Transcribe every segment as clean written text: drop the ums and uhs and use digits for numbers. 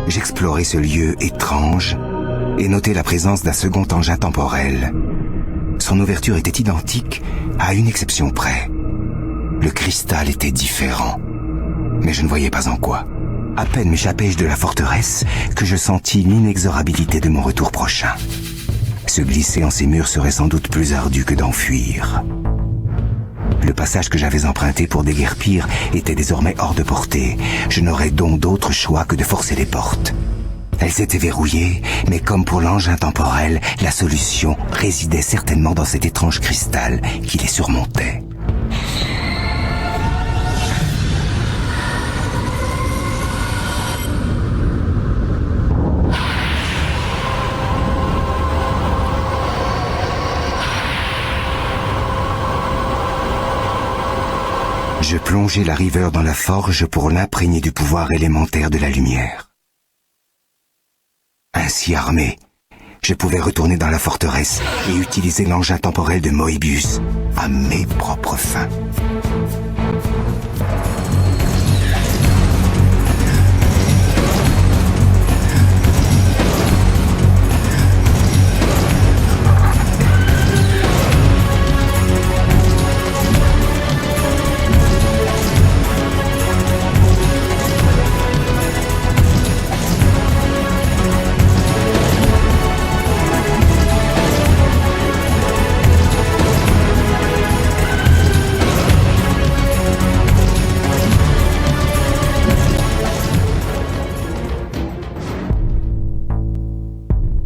J'explorais ce lieu étrange et notais la présence d'un second engin temporel. Son ouverture était identique, à une exception près. Le cristal était différent, mais je ne voyais pas en quoi. À peine m'échappais-je de la forteresse que je sentis l'inexorabilité de mon retour prochain. Se glisser en ces murs serait sans doute plus ardu que d'enfuir. Le passage que j'avais emprunté pour déguerpir était désormais hors de portée. Je n'aurais donc d'autre choix que de forcer les portes. Elles étaient verrouillées, mais comme pour l'engin temporel, la solution résidait certainement dans cet étrange cristal qui les surmontait. Je plongeai la riveur dans la forge pour l'imprégner du pouvoir élémentaire de la lumière. Ainsi armé, je pouvais retourner dans la forteresse et utiliser l'engin temporel de Moebius à mes propres fins.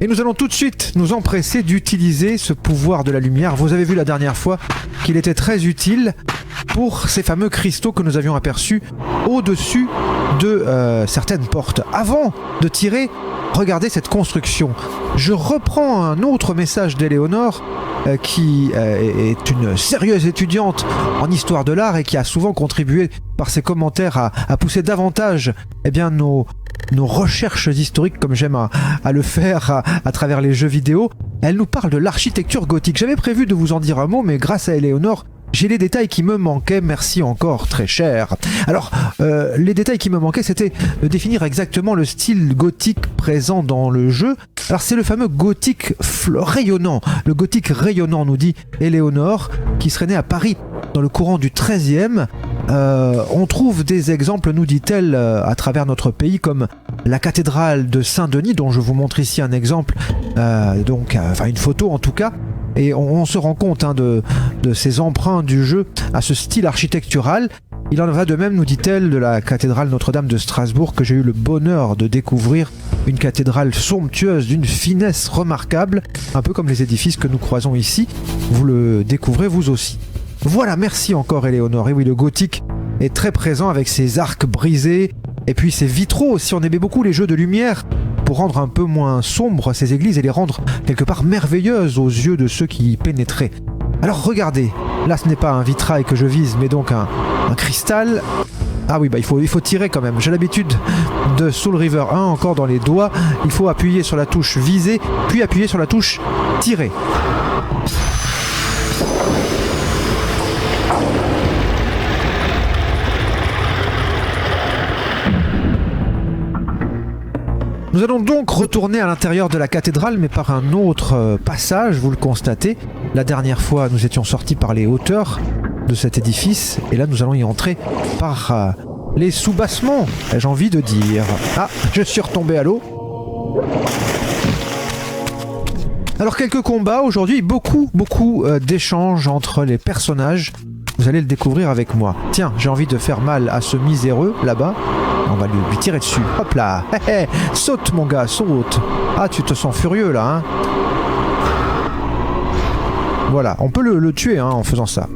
Et nous allons tout de suite nous empresser d'utiliser ce pouvoir de la lumière. Vous avez vu la dernière fois qu'il était très utile pour ces fameux cristaux que nous avions aperçus au-dessus de certaines portes. Avant de tirer, regardez cette construction. Je reprends un autre message d'Éléonore qui est une sérieuse étudiante en histoire de l'art et qui a souvent contribué par ses commentaires à pousser davantage nos recherches historiques, comme j'aime à le faire à travers les jeux vidéo. Elle nous parle de l'architecture gothique. J'avais prévu de vous en dire un mot, mais grâce à Éléonore, j'ai les détails qui me manquaient. Merci encore, très cher. Alors, les détails qui me manquaient, c'était de définir exactement le style gothique présent dans le jeu. Alors, c'est le fameux gothique rayonnant. Le gothique rayonnant, nous dit Éléonore, qui serait né à Paris dans le courant du XIIIe. On trouve des exemples, nous dit-elle, à travers notre pays, comme la cathédrale de Saint-Denis, dont je vous montre ici un exemple, une photo en tout cas. Et on se rend compte de ces emprunts du jeu à ce style architectural. Il en va de même, nous dit-elle, de la cathédrale Notre-Dame de Strasbourg, que j'ai eu le bonheur de découvrir. Une cathédrale somptueuse, d'une finesse remarquable, un peu comme les édifices que nous croisons ici. Vous le découvrez vous aussi. Voilà, merci encore Éléonore. Et oui, le gothique est très présent avec ses arcs brisés, et puis ses vitraux aussi. On aimait beaucoup les jeux de lumière pour rendre un peu moins sombres ces églises et les rendre quelque part merveilleuses aux yeux de ceux qui y pénétraient. Alors regardez, là ce n'est pas un vitrail que je vise, mais donc un cristal. Ah oui, il faut tirer quand même. J'ai l'habitude de Soul River 1 encore dans les doigts. Il faut appuyer sur la touche viser, puis appuyer sur la touche tirer. Nous allons donc retourner à l'intérieur de la cathédrale, mais par un autre passage, vous le constatez. La dernière fois, nous étions sortis par les hauteurs de cet édifice, et là, nous allons y entrer par les soubassements, ai-je envie de dire. Ah, je suis retombé à l'eau. Alors, quelques combats aujourd'hui, beaucoup d'échanges entre les personnages. Vous allez le découvrir avec moi. Tiens, j'ai envie de faire mal à ce miséreux, là-bas. On va lui tirer dessus. Hop là. Saute mon gars, saute. Ah, tu te sens furieux là, hein. Voilà, on peut le tuer en faisant ça.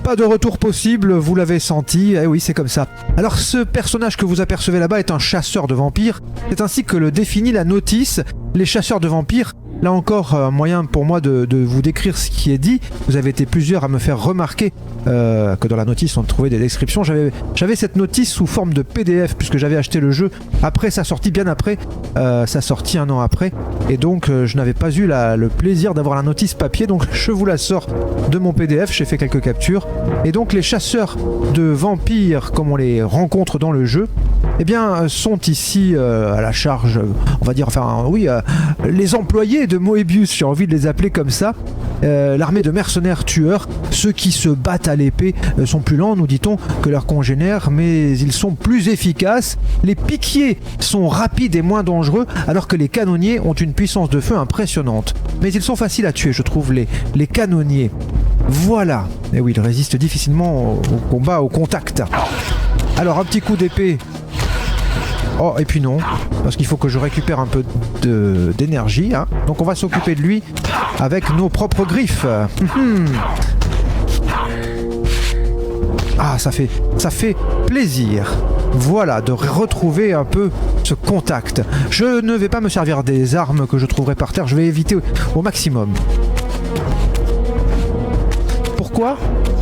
Pas de retour possible, vous l'avez senti, eh oui c'est comme ça. Alors ce personnage que vous apercevez là-bas est un chasseur de vampires, c'est ainsi que le définit la notice. Les chasseurs de vampires Là encore, un moyen pour moi de vous décrire ce qui est dit. Vous avez été plusieurs à me faire remarquer que dans la notice on trouvait des descriptions. J'avais cette notice sous forme de PDF puisque j'avais acheté le jeu après sa sortie, bien après sa sortie, 1 an après. Et donc je n'avais pas eu le plaisir d'avoir la notice papier, donc je vous la sors de mon PDF. J'ai fait quelques captures. Et donc les chasseurs de vampires, comme on les rencontre dans le jeu, eh bien, sont ici à la charge, on va dire, enfin oui, les employés de Moebius, j'ai envie de les appeler comme ça, l'armée de mercenaires tueurs. Ceux qui se battent à l'épée sont plus lents, nous dit-on, que leurs congénères, mais ils sont plus efficaces. Les piquiers sont rapides et moins dangereux, alors que les canonniers ont une puissance de feu impressionnante. Mais ils sont faciles à tuer, je trouve, les canonniers. Voilà. Et oui, ils résistent difficilement au combat, au contact. Alors, un petit coup d'épée. Oh, et puis non, parce qu'il faut que je récupère un peu d'énergie. Hein. Donc on va s'occuper de lui avec nos propres griffes. Ah, ça fait plaisir. Voilà, de retrouver un peu ce contact. Je ne vais pas me servir des armes que je trouverai par terre, je vais éviter au maximum. Pourquoi ?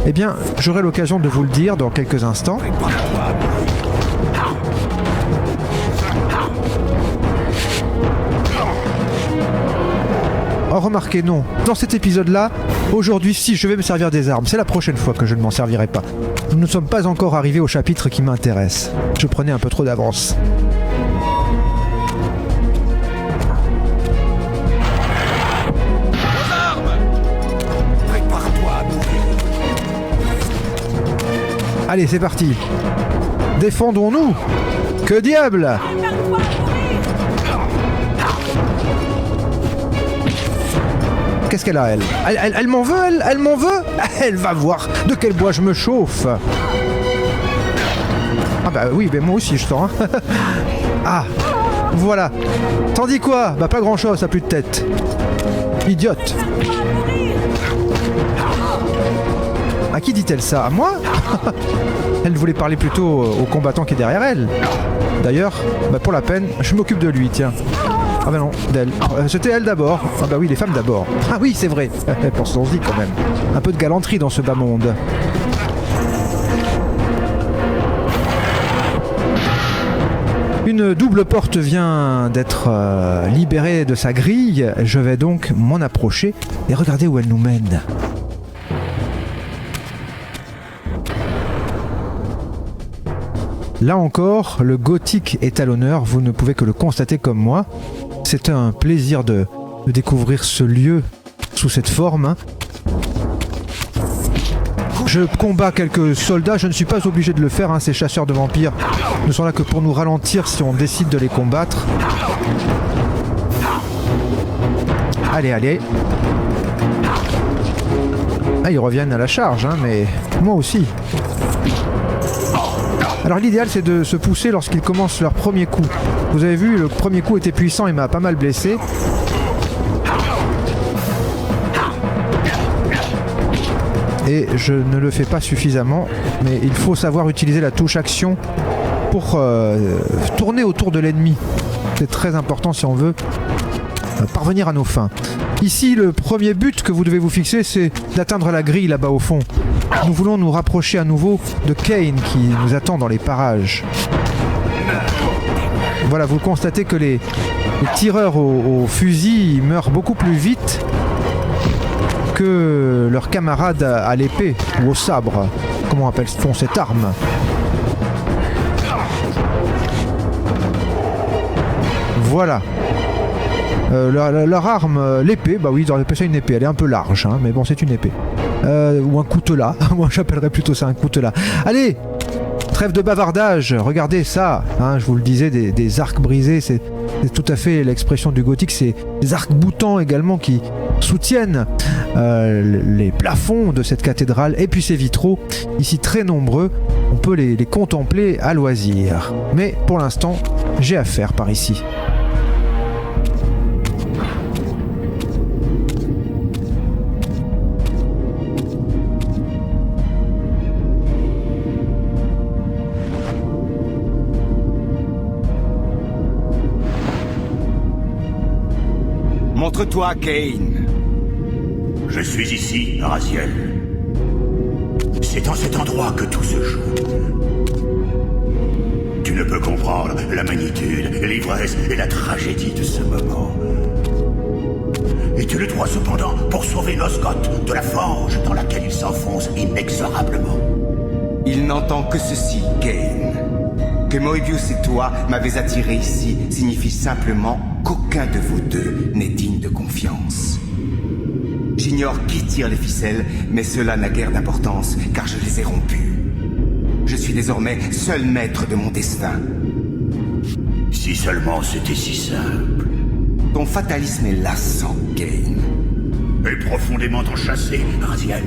Eh bien, j'aurai l'occasion de vous le dire dans quelques instants. Oh, remarquez, non. Dans cet épisode-là, aujourd'hui, si je vais me servir des armes, c'est la prochaine fois que je ne m'en servirai pas. Nous ne sommes pas encore arrivés au chapitre qui m'intéresse. Je prenais un peu trop d'avance. Allez, c'est parti. Défendons-nous. Que diable! Qu'est-ce qu'elle a, elle ? Elle m'en veut, elle m'en veut ? Elle va voir de quel bois je me chauffe. Ah bah oui, mais moi aussi je sens. Hein. Ah, voilà. T'en dis quoi ? Bah pas grand-chose, ça a plus de tête. Idiote. À qui dit-elle ça ? À moi ? Elle voulait parler plutôt au combattant qui est derrière elle. D'ailleurs, bah pour la peine, je m'occupe de lui, tiens. Ah bah non, d'elle. C'était elle d'abord. Ah bah oui, les femmes d'abord. Ah oui, c'est vrai. Pensons-y quand même. Un peu de galanterie dans ce bas monde. Une double porte vient d'être libérée de sa grille. Je vais donc m'en approcher et regarder où elle nous mène. Là encore, le gothique est à l'honneur. Vous ne pouvez que le constater comme moi. C'est un plaisir de découvrir ce lieu sous cette forme. Hein. Je combats quelques soldats, je ne suis pas obligé de le faire, hein. Ces chasseurs de vampires ne sont là que pour nous ralentir si on décide de les combattre. Allez, allez. Ah, ils reviennent à la charge, hein, mais moi aussi. Alors l'idéal c'est de se pousser lorsqu'ils commencent leur premier coup. Vous avez vu, le premier coup était puissant et m'a pas mal blessé. Et je ne le fais pas suffisamment, mais il faut savoir utiliser la touche action pour tourner autour de l'ennemi. C'est très important si on veut parvenir à nos fins. Ici, le premier but que vous devez vous fixer, c'est d'atteindre la grille là-bas au fond. Nous voulons nous rapprocher à nouveau de Kane qui nous attend dans les parages. Voilà, vous constatez que les tireurs au fusil meurent beaucoup plus vite que leurs camarades à l'épée ou au sabre. Comment appelle-t-on cette arme ? Voilà. Leur arme, l'épée, bah oui, ils auraient appelé ça une épée, elle est un peu large, hein, mais bon, c'est une épée. Ou un coutelas, moi j'appellerais plutôt ça un coutelas. Allez, trêve de bavardage, regardez ça, hein, je vous le disais, des arcs brisés, c'est tout à fait l'expression du gothique, c'est des arcs boutants également qui soutiennent les plafonds de cette cathédrale, et puis ces vitraux, ici très nombreux, on peut les contempler à loisir. Mais pour l'instant, j'ai affaire par ici. Montre-toi, Kane. Je suis ici, Raziel. C'est en cet endroit que tout se joue. Tu ne peux comprendre la magnitude, l'ivresse et la tragédie de ce moment. Et tu le dois cependant pour sauver Nosgoth de la fange dans laquelle il s'enfonce inexorablement. Il n'entend que ceci, Kane. Que Moebius et toi m'avez attiré ici signifie simplement qu'aucun de vous deux n'est digne de confiance. J'ignore qui tire les ficelles, mais cela n'a guère d'importance, car je les ai rompues. Je suis désormais seul maître de mon destin. Si seulement c'était si simple. Ton fatalisme est lassant, Kane. Et profondément enchâssé, Raziel.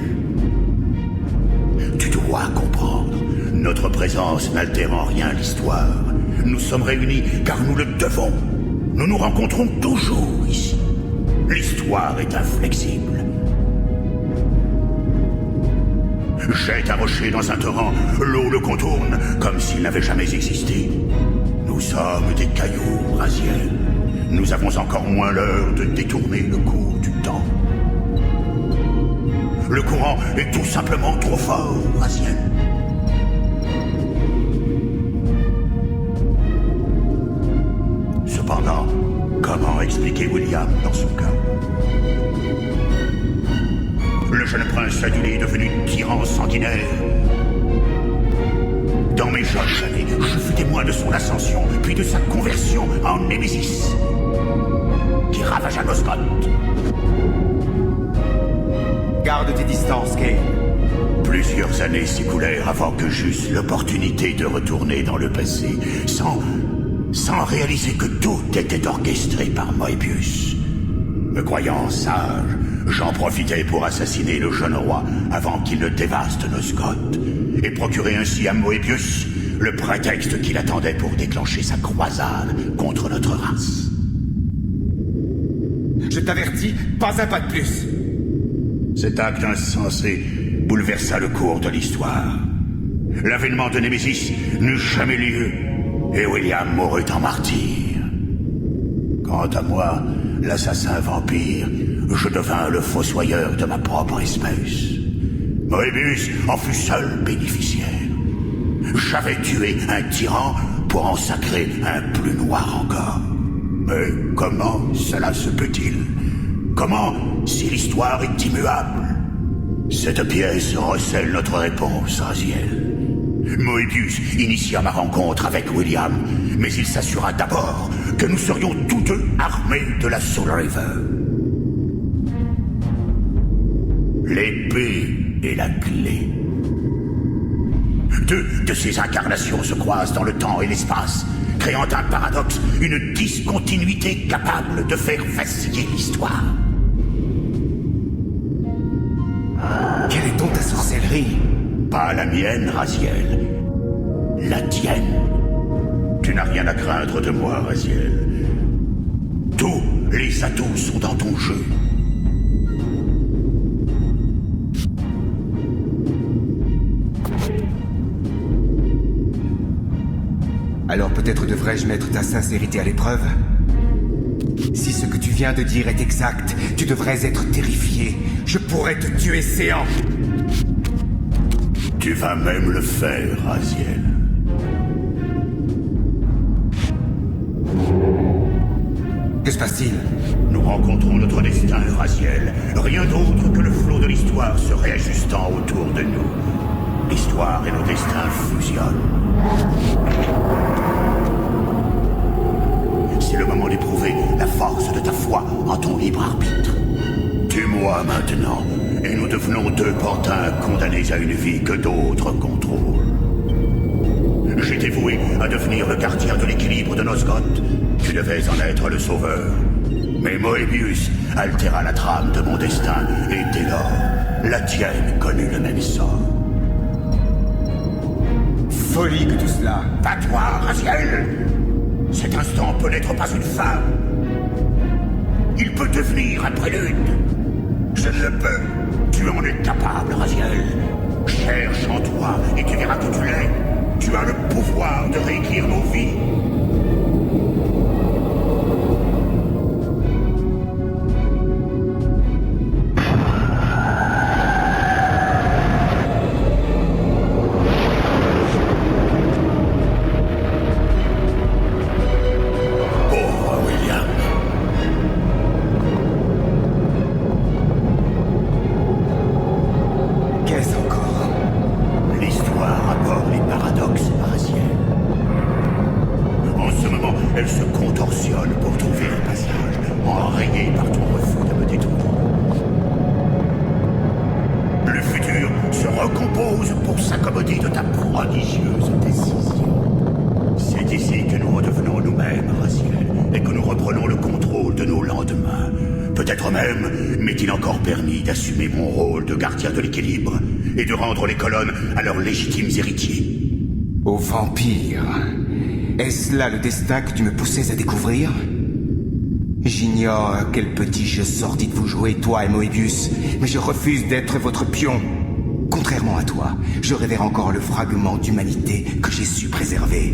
Tu dois comprendre. Notre présence n'altère en rien l'histoire. Nous sommes réunis car nous le devons. Nous nous rencontrons toujours ici. L'histoire est inflexible. Jette un rocher dans un torrent, l'eau le contourne comme s'il n'avait jamais existé. Nous sommes des cailloux, Raziel. Nous avons encore moins l'heure de détourner le cours du temps. Le courant est tout simplement trop fort, Raziel. Cependant, comment expliquer William dans son cas? Le jeune prince adulé est devenu tyran sanguinaire. Dans mes jeunes années, je fus témoin de son ascension, puis de sa conversion en Némésis, qui ravagea Nosgoth. Garde tes distances, Kane. Plusieurs années s'écoulèrent avant que j'eusse l'opportunité de retourner dans le passé, sans réaliser que tout était orchestré par Moebius. Me croyant sage, j'en profitais pour assassiner le jeune roi avant qu'il ne dévaste Nosgoth, et procurer ainsi à Moebius le prétexte qu'il attendait pour déclencher sa croisade contre notre race. Je t'avertis, pas un pas de plus. Cet acte insensé bouleversa le cours de l'histoire. L'avènement de Némésis n'eut jamais lieu, et William mourut en martyr. Quant à moi, l'assassin vampire, je devins le fossoyeur de ma propre espèce. Moebius en fut seul bénéficiaire. J'avais tué un tyran pour en sacrer un plus noir encore. Mais comment cela se peut-il? Comment, si l'histoire est immuable? Cette pièce recèle notre réponse, Raziel. Moebius initia ma rencontre avec William, mais il s'assura d'abord que nous serions tous deux armés de la Soul River. L'épée est la clé. Deux de ces incarnations se croisent dans le temps et l'espace, créant un paradoxe, une discontinuité capable de faire vaciller l'histoire. Quelle est donc ta sorcellerie? Pas la mienne, Raziel. La tienne. Tu n'as rien à craindre de moi, Raziel. Tous les atouts sont dans ton jeu. Alors peut-être devrais-je mettre ta sincérité à l'épreuve? Si ce que tu viens de dire est exact, tu devrais être terrifié. Je pourrais te tuer séant. Tu vas même le faire, Raziel. Que se passe-t-il? Nous rencontrons notre destin, Raziel. Rien d'autre que le flot de l'histoire se réajustant autour de nous. L'histoire et nos destins fusionnent. C'est le moment d'éprouver la force de ta foi en ton libre arbitre. Tue-moi maintenant, et nous devenons deux pantins condamnés à une vie que d'autres contrôlent. J'étais voué à devenir le gardien de l'équilibre de Nosgoth. Tu devais en être le sauveur. Mais Moebius altéra la trame de mon destin, et dès lors, la tienne connut le même sort. Folie que tout cela. Pas toi, Raziel! Cet instant peut n'être pas une fin. Il peut devenir un prélude. Je ne le peux. Tu en es capable, Raziel. Cherche en toi et tu verras que tu l'es. Tu as le pouvoir de réécrire nos vies. recompose pour s'accommoder de ta prodigieuse décision. C'est ici que nous redevenons nous-mêmes, Raziel, et que nous reprenons le contrôle de nos lendemains. Peut-être même m'est-il encore permis d'assumer mon rôle de gardien de l'équilibre et de rendre les colonnes à leurs légitimes héritiers. Ô vampire, est-ce là le destin que tu me poussais à découvrir? J'ignore quel petit jeu sordide vous jouez, toi et Moebius, mais je refuse d'être votre pion. Contrairement à toi, je révère encore le fragment d'humanité que j'ai su préserver.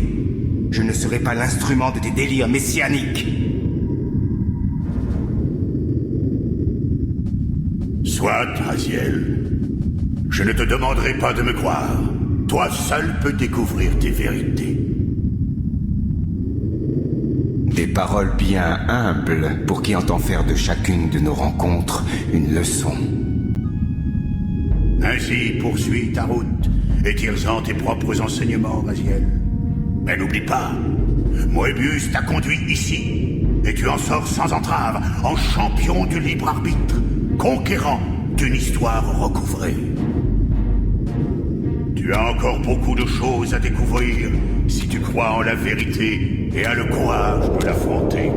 Je ne serai pas l'instrument de tes délires messianiques. Soit, Raziel. Je ne te demanderai pas de me croire. Toi seul peux découvrir tes vérités. Des paroles bien humbles pour qui entend faire de chacune de nos rencontres une leçon. Ainsi, poursuis ta route et tire-en tes propres enseignements, Raziel. Mais n'oublie pas, Moebius t'a conduit ici, et tu en sors sans entrave, en champion du libre arbitre, conquérant d'une histoire recouvrée. Tu as encore beaucoup de choses à découvrir si tu crois en la vérité et as le courage de l'affronter.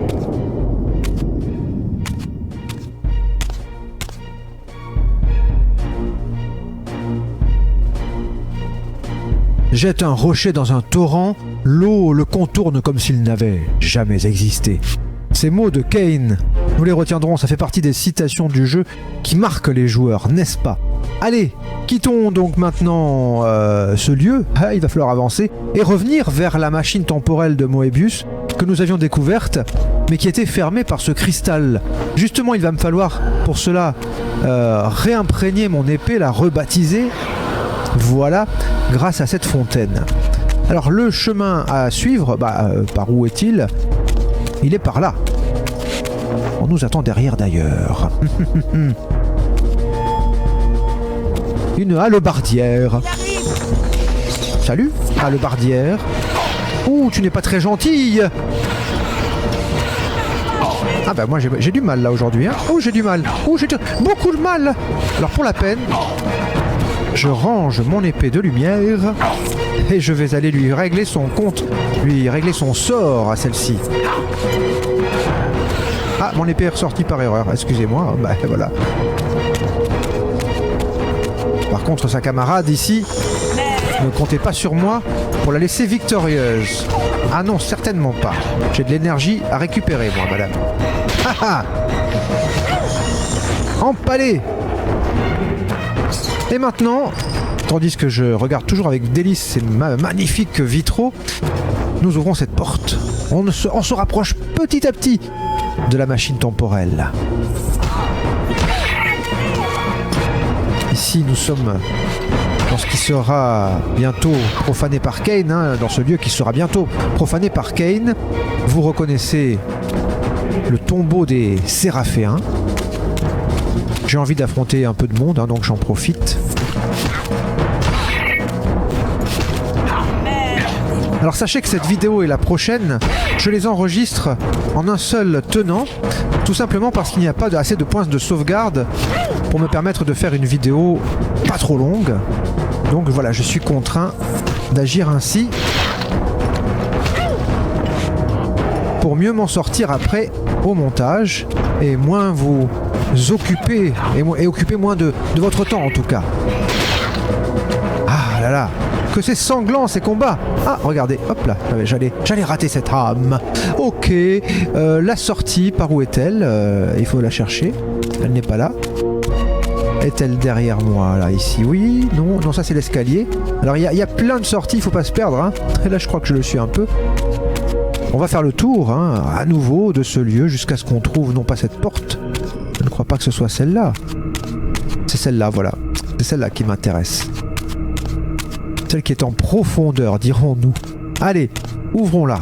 Jette un rocher dans un torrent, l'eau le contourne comme s'il n'avait jamais existé. Ces mots de Kain, nous les retiendrons, ça fait partie des citations du jeu qui marquent les joueurs, n'est-ce pas? Allez, quittons donc maintenant ce lieu, il va falloir avancer, et revenir vers la machine temporelle de Moebius que nous avions découverte, mais qui était fermée par ce cristal. Justement, il va me falloir pour cela réimprégner mon épée, la rebaptiser, voilà, grâce à cette fontaine. Alors le chemin à suivre, par où est-il? Il est par là. On nous attend derrière d'ailleurs. Une hallebardière. Salut, hallebardière. Ouh, tu n'es pas très gentille. Ah bah moi j'ai du mal là aujourd'hui. Hein. Oh, j'ai du mal. Oh, j'ai beaucoup de mal. Alors pour la peine, je range mon épée de lumière et je vais aller lui régler son compte, lui régler son sort à celle-ci. Ah, mon épée est ressortie par erreur, excusez-moi, bah voilà. Par contre, sa camarade ici, ne comptez pas sur moi pour la laisser victorieuse. Ah non, certainement pas. J'ai de l'énergie à récupérer, moi, madame. Haha. Empalé. Et maintenant, tandis que je regarde toujours avec délice ces magnifiques vitraux, nous ouvrons cette porte. On se rapproche petit à petit de la machine temporelle. Ici, nous sommes dans ce qui sera bientôt profané par Kain, dans ce lieu qui sera bientôt profané par Kain. Vous reconnaissez le tombeau des Séraphéens. J'ai envie d'affronter un peu de monde, donc j'en profite. Alors sachez que cette vidéo et la prochaine, je les enregistre en un seul tenant, tout simplement parce qu'il n'y a pas assez de points de sauvegarde pour me permettre de faire une vidéo pas trop longue. Donc voilà, je suis contraint d'agir ainsi pour mieux m'en sortir après au montage et moins vous occuper et occuper moins de votre temps en tout cas. Ah là là, que c'est sanglant ces combats. Ah regardez, hop là, j'allais rater cette âme. Ok, la sortie, par où est-elle? Il faut la chercher, elle n'est pas là. Est-elle derrière moi là, ici? Oui, non, ça c'est l'escalier. Alors il y a plein de sorties, il faut pas se perdre, Et là je crois que je le suis un peu. On va faire le tour à nouveau de ce lieu jusqu'à ce qu'on trouve non pas cette porte. Je ne crois pas que ce soit celle-là. C'est celle-là, voilà. C'est celle-là qui m'intéresse. Celle qui est en profondeur, dirons-nous. Allez, ouvrons-la.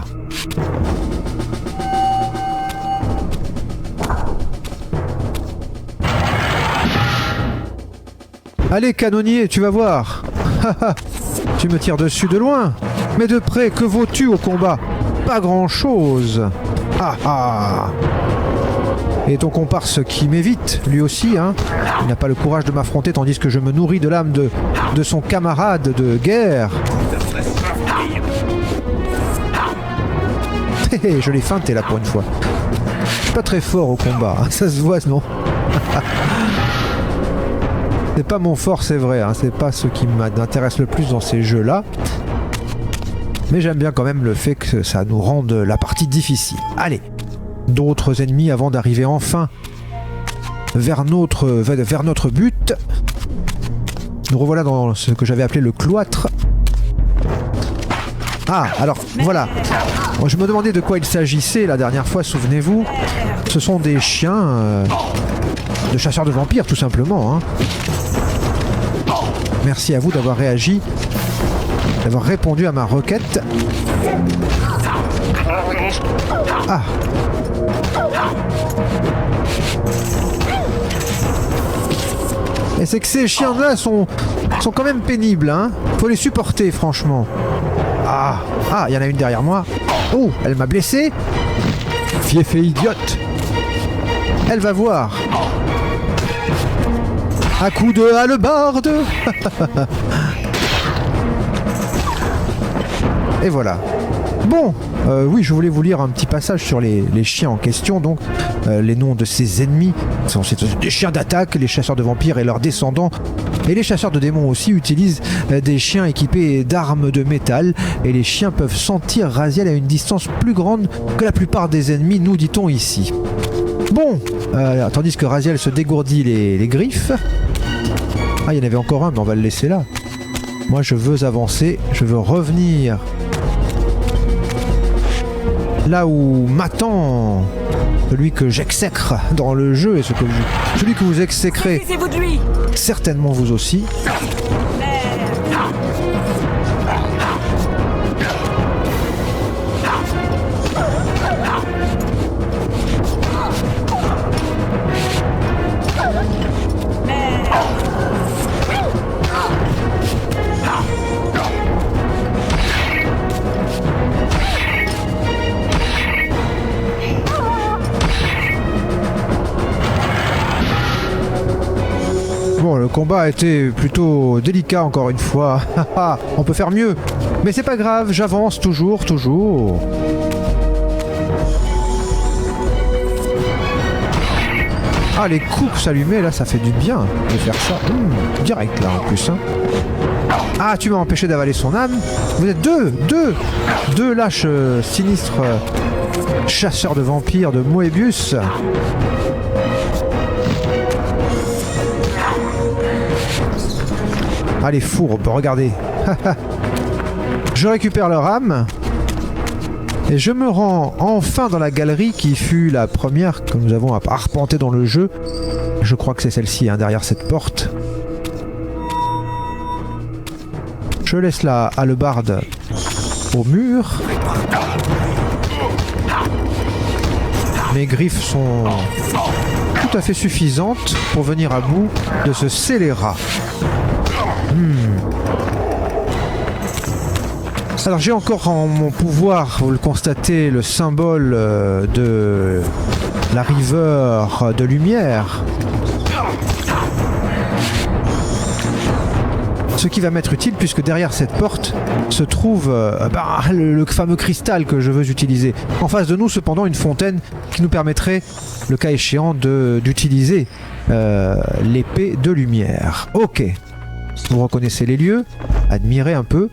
Allez, canonnier, tu vas voir. Tu me tires dessus de loin. Mais de près, que vaux-tu au combat? Pas grand-chose. Ah ah. Et ton comparse qui m'évite, lui aussi, hein. Il n'a pas le courage de m'affronter tandis que je me nourris de l'âme de son camarade de guerre. Je l'ai feinté là pour une fois. Je suis pas très fort au combat, hein. Ça se voit, non? C'est pas mon fort, c'est vrai, hein. C'est pas ce qui m'intéresse le plus dans ces jeux-là. Mais j'aime bien quand même le fait que ça nous rende la partie difficile. Allez, d'autres ennemis avant d'arriver enfin vers notre but. Nous revoilà dans ce que j'avais appelé le cloître. Ah, alors, voilà. Je me demandais de quoi il s'agissait la dernière fois, souvenez-vous. Ce sont des chiens de chasseurs de vampires, tout simplement, hein. Merci à vous d'avoir réagi, d'avoir répondu à ma requête. Ah. Et c'est que ces chiens-là sont quand même pénibles, hein. Faut les supporter, franchement. Ah, il y en a une derrière moi. Oh, elle m'a blessé. Fief et idiote. Elle va voir. À coup de hallebarde. Et voilà. Bon, oui, je voulais vous lire un petit passage sur les chiens en question, donc les noms de ces ennemis. C'est des chiens d'attaque, les chasseurs de vampires et leurs descendants. Et les chasseurs de démons aussi utilisent des chiens équipés d'armes de métal. Et les chiens peuvent sentir Raziel à une distance plus grande que la plupart des ennemis, nous dit-on ici. Bon, tandis que Raziel se dégourdit les griffes. Ah, il y en avait encore un, mais on va le laisser là. Moi, je veux avancer, je veux revenir là où m'attend celui que j'exècre dans le jeu et celui que vous exécrez certainement vous aussi. Bon, le combat a été plutôt délicat encore une fois. On peut faire mieux. Mais c'est pas grave, j'avance toujours. Ah, les coups s'allumer, là, ça fait du bien de faire ça. Direct, là, en plus. Hein. Ah, tu m'as empêché d'avaler son âme. Vous êtes deux lâches sinistres chasseurs de vampires de Moebius. Ah, les fourbes, regardez. Je récupère leur âme. Et je me rends enfin dans la galerie qui fut la première que nous avons arpentée dans le jeu. Je crois que c'est celle-ci, hein, derrière cette porte. Je laisse la hallebarde au mur. Mes griffes sont tout à fait suffisantes pour venir à bout de ce scélérat. Alors j'ai encore en mon pouvoir, vous le constatez, le symbole de la river de lumière. Ce qui va m'être utile puisque derrière cette porte se trouve le fameux cristal que je veux utiliser. En face de nous cependant une fontaine qui nous permettrait, le cas échéant, d'utiliser l'épée de lumière. Ok, vous reconnaissez les lieux, admirez un peu.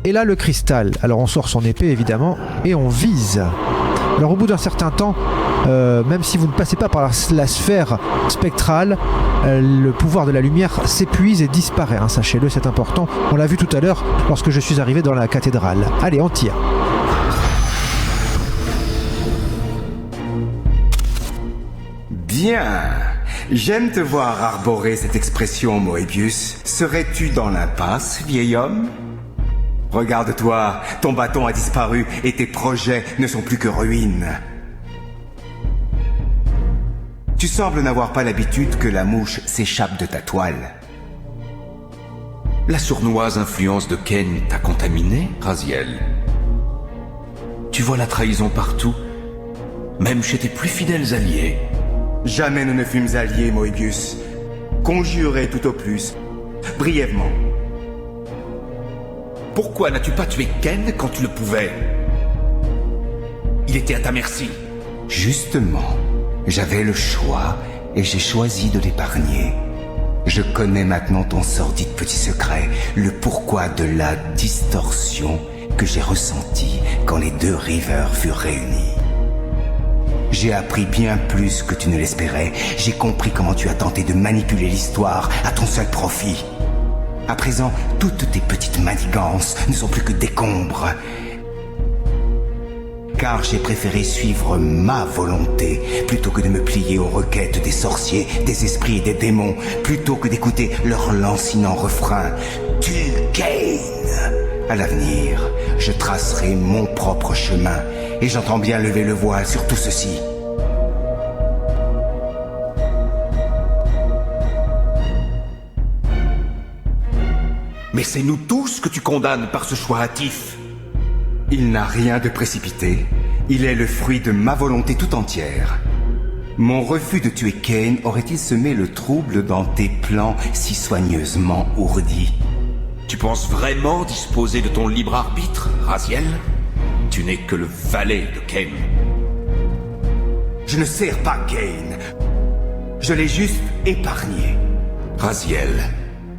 Et là le cristal, alors on sort son épée évidemment et on vise. Alors au bout d'un certain temps, même si vous ne passez pas par la sphère spectrale, le pouvoir de la lumière s'épuise et disparaît, hein, sachez-le, c'est important. On l'a vu tout à l'heure lorsque je suis arrivé dans la cathédrale. Allez, on tire. Bien. J'aime te voir arborer cette expression, Moebius. Serais-tu dans l'impasse, vieil homme ? Regarde-toi, ton bâton a disparu et tes projets ne sont plus que ruines. Tu sembles n'avoir pas l'habitude que la mouche s'échappe de ta toile. La sournoise influence de Ken t'a contaminé, Raziel. Tu vois la trahison partout, même chez tes plus fidèles alliés. Jamais nous ne fûmes alliés, Moebius. Conjurés tout au plus. Brièvement. Pourquoi n'as-tu pas tué Ken quand tu le pouvais? Il était à ta merci. Justement, j'avais le choix et j'ai choisi de l'épargner. Je connais maintenant ton sordide petit secret, le pourquoi de la distorsion que j'ai ressentie quand les deux Rivers furent réunis. J'ai appris bien plus que tu ne l'espérais. J'ai compris comment tu as tenté de manipuler l'histoire à ton seul profit. À présent, toutes tes petites manigances ne sont plus que décombres. Car j'ai préféré suivre ma volonté plutôt que de me plier aux requêtes des sorciers, des esprits et des démons, plutôt que d'écouter leur lancinant refrain « Tue Kane !» À l'avenir, je tracerai mon propre chemin et j'entends bien lever le voile sur tout ceci. Mais c'est nous tous que tu condamnes par ce choix hâtif. Il n'a rien de précipité. Il est le fruit de ma volonté tout entière. Mon refus de tuer Kane aurait-il semé le trouble dans tes plans si soigneusement ourdis? Tu penses vraiment disposer de ton libre arbitre, Raziel? Tu n'es que le valet de Kane. Je ne sers pas Kane. Je l'ai juste épargné. Raziel,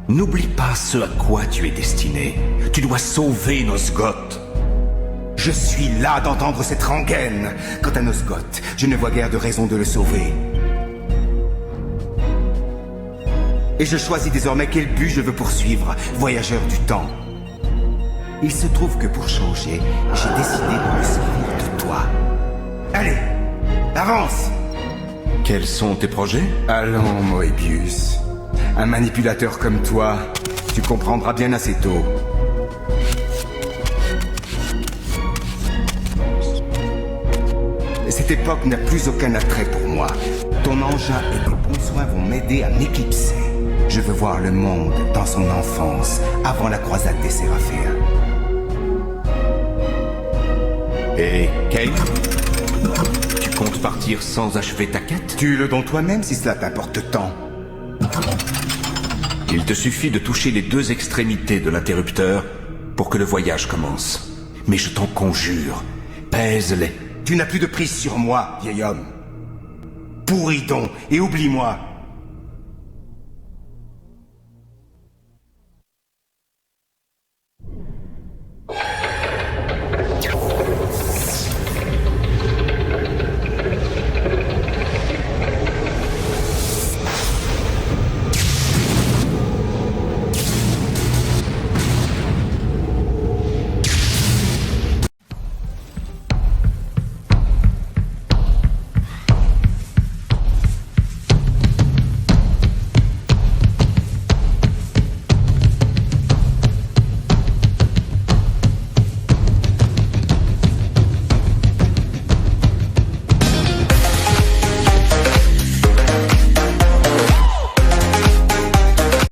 n'oublie pas ce à quoi tu es destiné. Tu dois sauver Nosgoth. Je suis là d'entendre cette rengaine. Quant à Nosgoth, je ne vois guère de raison de le sauver. Et je choisis désormais quel but je veux poursuivre, voyageur du temps. Il se trouve que pour changer, j'ai décidé de me servir de toi. Allez, avance! Quels sont tes projets? Allons, Moebius. Un manipulateur comme toi, tu comprendras bien assez tôt. Cette époque n'a plus aucun attrait pour moi. Ton engin et tes bons soins vont m'aider à m'éclipser. Je veux voir le monde dans son enfance, avant la croisade des Séraphéens. Et Kane? Tu comptes partir sans achever ta quête? Tue-le donc toi-même si cela t'importe tant. Il te suffit de toucher les deux extrémités de l'interrupteur pour que le voyage commence. Mais je t'en conjure, pèse-les. Tu n'as plus de prise sur moi, vieil homme. Pourris donc et oublie-moi.